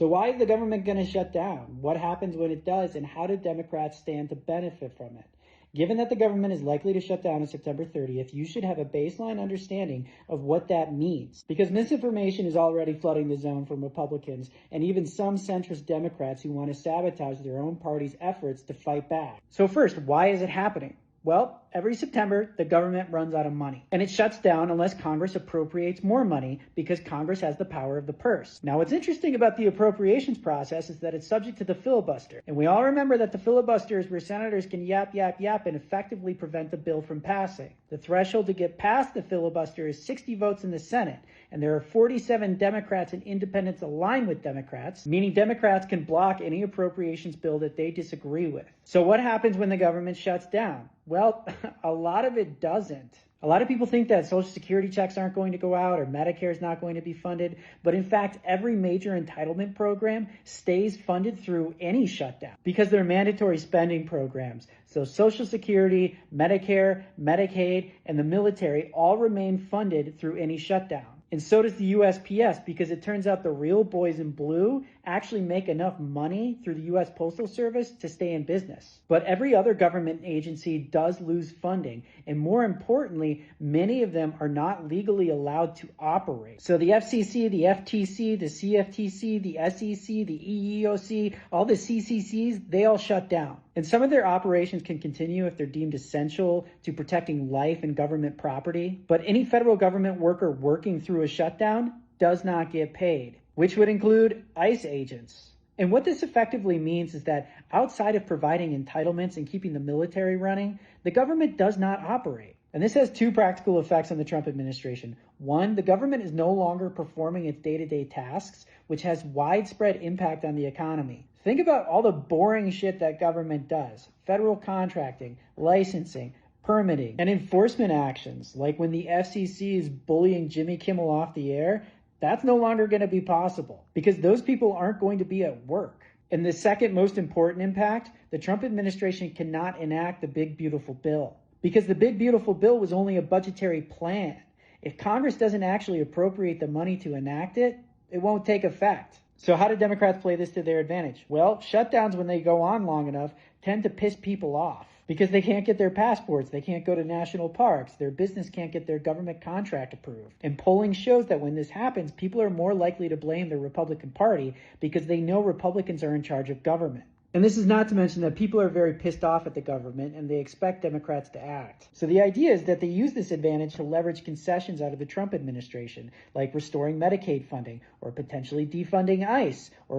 So why is the government going to shut down? What happens when it does, and how do Democrats stand to benefit from it? Given that the government is likely to shut down on September 30th, you should have a baseline understanding of what that means, because misinformation is already flooding the zone from Republicans and even some centrist Democrats who want to sabotage their own party's efforts to fight back. So first, why is it happening? Well, every September, the government runs out of money, and it shuts down unless Congress appropriates more money because Congress has the power of the purse. Now, what's interesting about the appropriations process is that it's subject to the filibuster, and we all remember that the filibuster is where senators can yap, and effectively prevent the bill from passing. The threshold to get past the filibuster is 60 votes in the Senate, and there are 47 Democrats and independents aligned with Democrats, meaning Democrats can block any appropriations bill that they disagree with. So what happens when the government shuts down? Well, a lot of it doesn't. A lot of people think that Social Security checks aren't going to go out or Medicare is not going to be funded. But in fact, every major entitlement program stays funded through any shutdown because they're mandatory spending programs. So Social Security, Medicare, Medicaid, and the military all remain funded through any shutdown. And so does the USPS, because it turns out the real boys in blue actually make enough money through the U.S. Postal Service to stay in business. But every other government agency does lose funding. And more importantly, many of them are not legally allowed to operate. So the FCC, the FTC, the CFTC, the SEC, the EEOC, all the CCCs, they all shut down. And some of their operations can continue if they're deemed essential to protecting life and government property. But any federal government worker working through a shutdown does not get paid, which would include ICE agents. And what this effectively means is that outside of providing entitlements and keeping the military running, the government does not operate. And this has two practical effects on the Trump administration. One, the government is no longer performing its day-to-day tasks, which has widespread impact on the economy. Think about all the boring shit that government does. Federal contracting, licensing, permitting, and enforcement actions, like when the FCC is bullying Jimmy Kimmel off the air. That's no longer going to be possible because those people aren't going to be at work. And the second most important impact, the Trump administration cannot enact the Big Beautiful Bill because the Big Beautiful Bill was only a budgetary plan. If Congress doesn't actually appropriate the money to enact it, it won't take effect. So how do Democrats play this to their advantage? Well, shutdowns, when they go on long enough, tend to piss people off because they can't get their passports, they can't go to national parks, their business can't get their government contract approved. And polling shows that when this happens, people are more likely to blame the Republican Party because they know Republicans are in charge of government. And this is not to mention that people are very pissed off at the government and they expect Democrats to act. So the idea is that they use this advantage to leverage concessions out of the Trump administration, like restoring Medicaid funding or potentially defunding ICE or